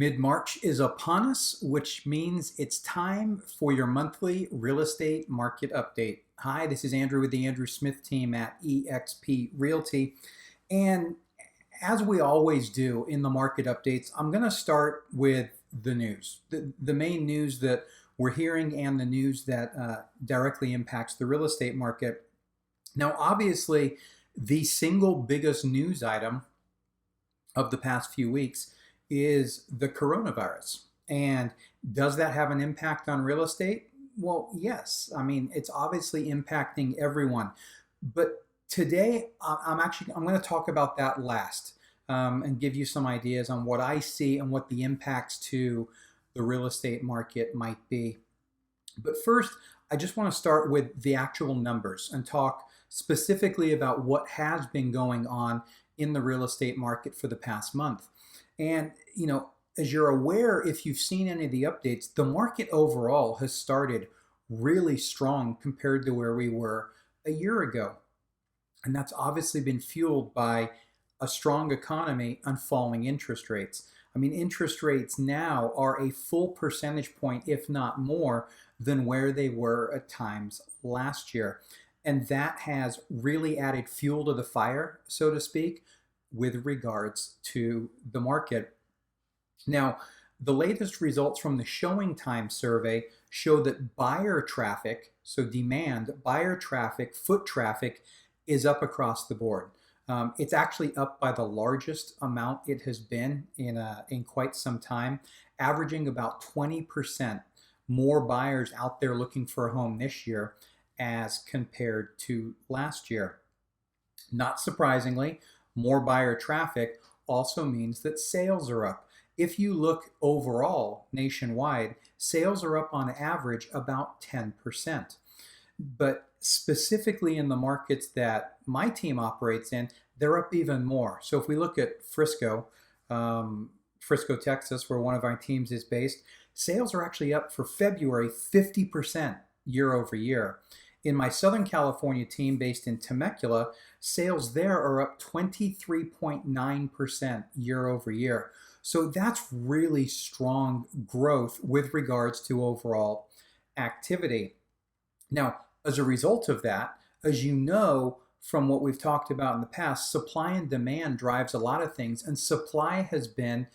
Mid-March is upon us, which means it's time for your monthly real estate market update. Hi, this is Andrew with the Andrew Smith team at eXp Realty. And as we always do in the market updates, I'm going to start with the news, the main news that we're hearing and the news that directly impacts the real estate market. Now, obviously, the single biggest news item of the past few weeks is the coronavirus. And does that have an impact on real estate? Well, yes. I mean, it's obviously impacting everyone. But today, I'm going to talk about that last and give you some ideas on what I see and what the impacts to the real estate market might be. But first, I just want to start with the actual numbers and talk specifically about what has been going on in the real estate market for the past month. And, as you're aware, if you've seen any of the updates, the market overall has started really strong compared to where we were a year ago. And that's obviously been fueled by a strong economy and falling interest rates. I mean, interest rates now are a full percentage point, if not more, than where they were at times last year. And that has really added fuel to the fire, so to speak, with regards to the market. Now, the latest results from the showing time survey show that buyer traffic, so demand, buyer traffic, foot traffic, is up across the board. It's actually up by the largest amount it has been in quite some time, averaging about 20% more buyers out there looking for a home this year as compared to last year. Not surprisingly, more buyer traffic also means that sales are up. If you look overall nationwide, sales are up on average about 10%. But specifically in the markets that my team operates in, they're up even more. So if we look at Frisco, Texas, where one of our teams is based, sales are actually up for February 50% year over year. In my Southern California team based in Temecula, sales there are up 23.9% year over year. So that's really strong growth with regards to overall activity. Now, as a result of that, as you know from what we've talked about in the past, supply and demand drives a lot of things, and supply has been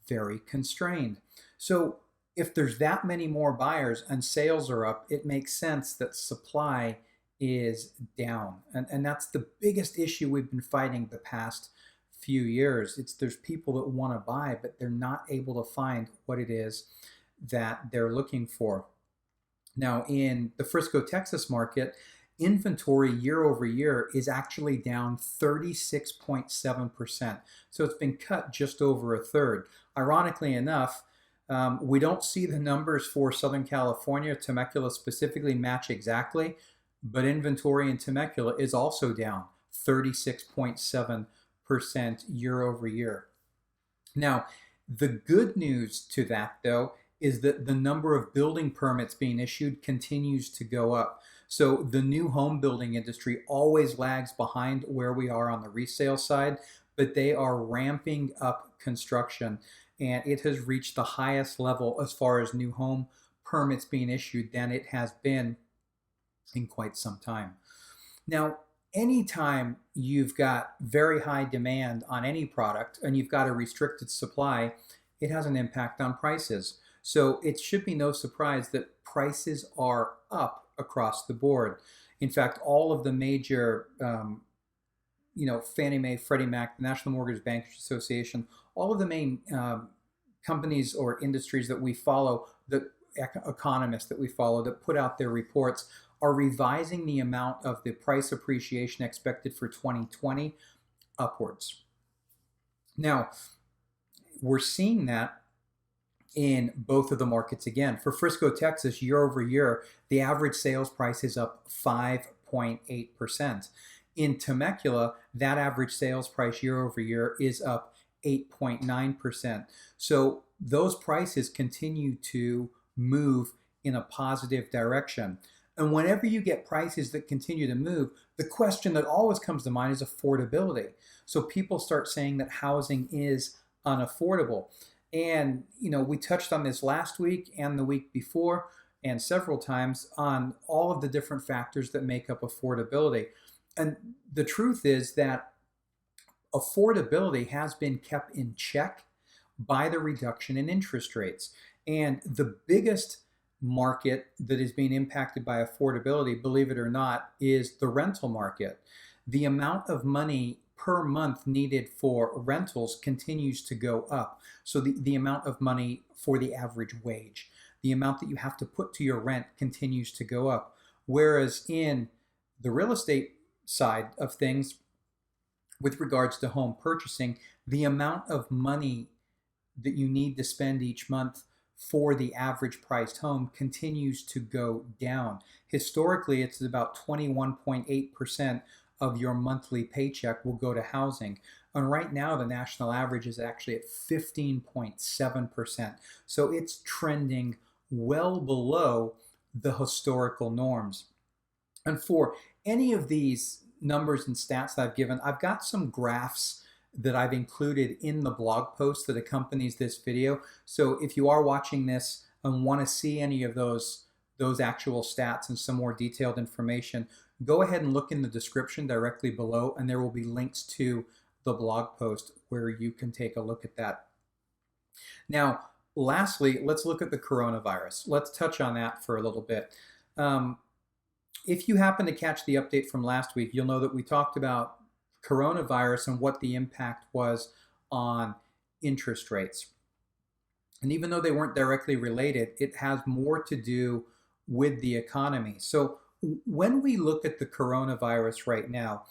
very constrained. So if there's that many more buyers and sales are up, it makes sense that supply is down. And that's the biggest issue we've been fighting the past few years. There's people that want to buy, but they're not able to find what it is that they're looking for. Now, in the Frisco, Texas market, inventory year over year is actually down 36.7%. So it's been cut just over a third. Ironically enough, we don't see the numbers for Southern California, Temecula specifically, match exactly, but inventory in Temecula is also down 36.7% year over year. Now, the good news to that, though, is that the number of building permits being issued continues to go up. So the new home building industry always lags behind where we are on the resale side, but they are ramping up construction, and it has reached the highest level as far as new home permits being issued than it has been in quite some time. Now, anytime you've got very high demand on any product and you've got a restricted supply, it has an impact on prices. So it should be no surprise that prices are up across the board. In fact, all of the major, Fannie Mae, Freddie Mac, the National Mortgage Bankers Association, all of the main companies or industries that we follow, the economists that we follow that put out their reports, are revising the amount of the price appreciation expected for 2020 upwards. Now, we're seeing that in both of the markets again. For Frisco, Texas, year over year, the average sales price is up 5.8%. In Temecula, that average sales price year over year is up 8.9%. So those prices continue to move in a positive direction. And whenever you get prices that continue to move, the question that always comes to mind is affordability. So people start saying that housing is unaffordable. And, we touched on this last week and the week before and several times on all of the different factors that make up affordability. And the truth is that affordability has been kept in check by the reduction in interest rates. And the biggest market that is being impacted by affordability, believe it or not, is the rental market. The amount of money per month needed for rentals continues to go up. So the amount of money for the average wage, the amount that you have to put to your rent continues to go up. Whereas in the real estate side of things, with regards to home purchasing, the amount of money that you need to spend each month for the average priced home continues to go down. Historically, it's about 21.8% of your monthly paycheck will go to housing. And right now, the national average is actually at 15.7%. So it's trending well below the historical norms. And for any of these numbers and stats that I've given, I've got some graphs that I've included in the blog post that accompanies this video. So if you are watching this and want to see any of those actual stats and some more detailed information, go ahead and look in the description directly below, and there will be links to the blog post where you can take a look at that. Now, lastly, let's look at the coronavirus. Let's touch on that for a little bit. If you happen to catch the update from last week, you'll know that we talked about coronavirus and what the impact was on interest rates. And even though they weren't directly related, it has more to do with the economy. So when we look at the coronavirus right now,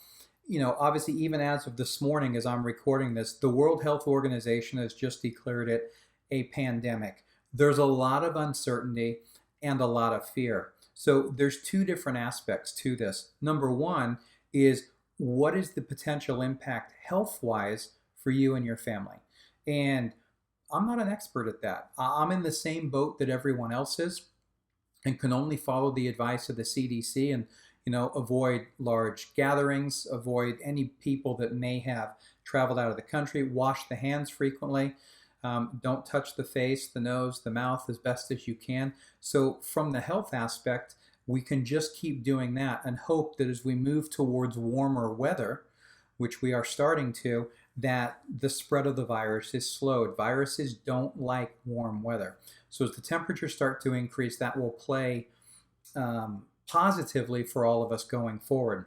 obviously even as of this morning, as I'm recording this, the World Health Organization has just declared it a pandemic. There's a lot of uncertainty and a lot of fear. So there's two different aspects to this. Number one is, what is the potential impact health-wise for you and your family? And I'm not an expert at that. I'm in the same boat that everyone else is and can only follow the advice of the CDC and, avoid large gatherings, avoid any people that may have traveled out of the country, wash the hands frequently. Don't touch the face, the nose, the mouth as best as you can. So from the health aspect, we can just keep doing that and hope that as we move towards warmer weather, which we are starting to, that the spread of the virus is slowed. Viruses don't like warm weather. So as the temperatures start to increase, that will play positively for all of us going forward.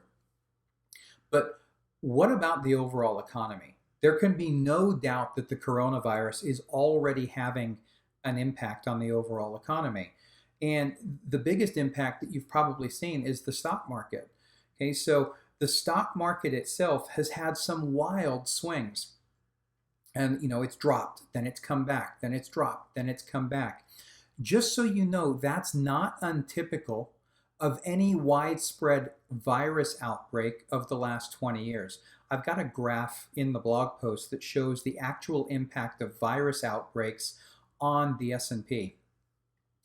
But what about the overall economy? There can be no doubt that the coronavirus is already having an impact on the overall economy. And the biggest impact that you've probably seen is the stock market. Okay, so the stock market itself has had some wild swings. And, it's dropped, then it's come back, then it's dropped, then it's come back. Just so you know, that's not untypical of any widespread virus outbreak of the last 20 years. I've got a graph in the blog post that shows the actual impact of virus outbreaks on the S&P.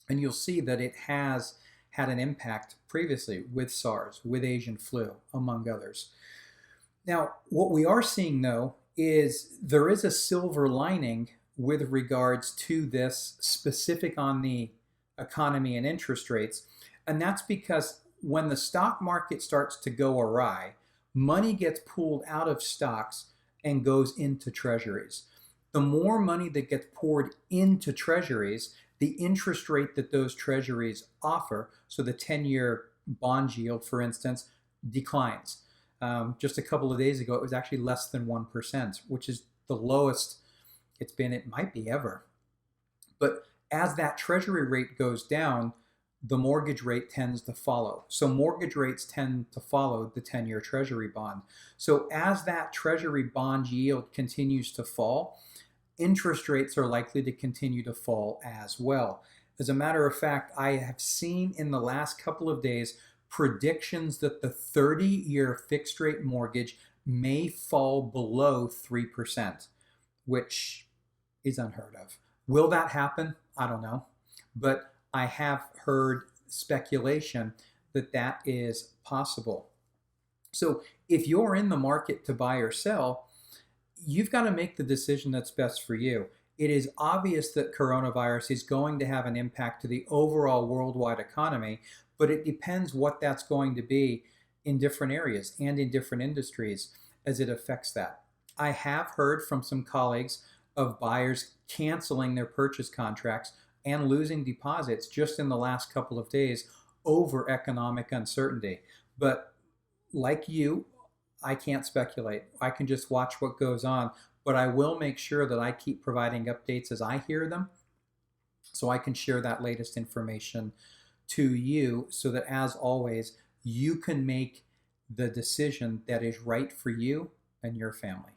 And you'll see that it has had an impact previously with SARS, with Asian flu, among others. Now, what we are seeing, though, is there is a silver lining with regards to this specific on the economy and interest rates. And that's because when the stock market starts to go awry, money gets pulled out of stocks and goes into treasuries. The more money that gets poured into treasuries, the interest rate that those treasuries offer, so the 10-year bond yield, for instance, declines. Just a couple of days ago, it was actually less than 1%, which is the lowest it's been, it might be ever. But as that treasury rate goes down, the mortgage rate tends to follow. So mortgage rates tend to follow the 10-year treasury bond. So as that treasury bond yield continues to fall, interest rates are likely to continue to fall as well. As a matter of fact, I have seen in the last couple of days predictions that the 30-year fixed rate mortgage may fall below 3%, which is unheard of. Will that happen? I don't know. But I have heard speculation that that is possible. So if you're in the market to buy or sell, you've got to make the decision that's best for you. It is obvious that coronavirus is going to have an impact to the overall worldwide economy, but it depends what that's going to be in different areas and in different industries as it affects that. I have heard from some colleagues of buyers canceling their purchase contracts and losing deposits just in the last couple of days over economic uncertainty. But like you, I can't speculate. I can just watch what goes on, but I will make sure that I keep providing updates as I hear them so I can share that latest information to you so that, as always, you can make the decision that is right for you and your family.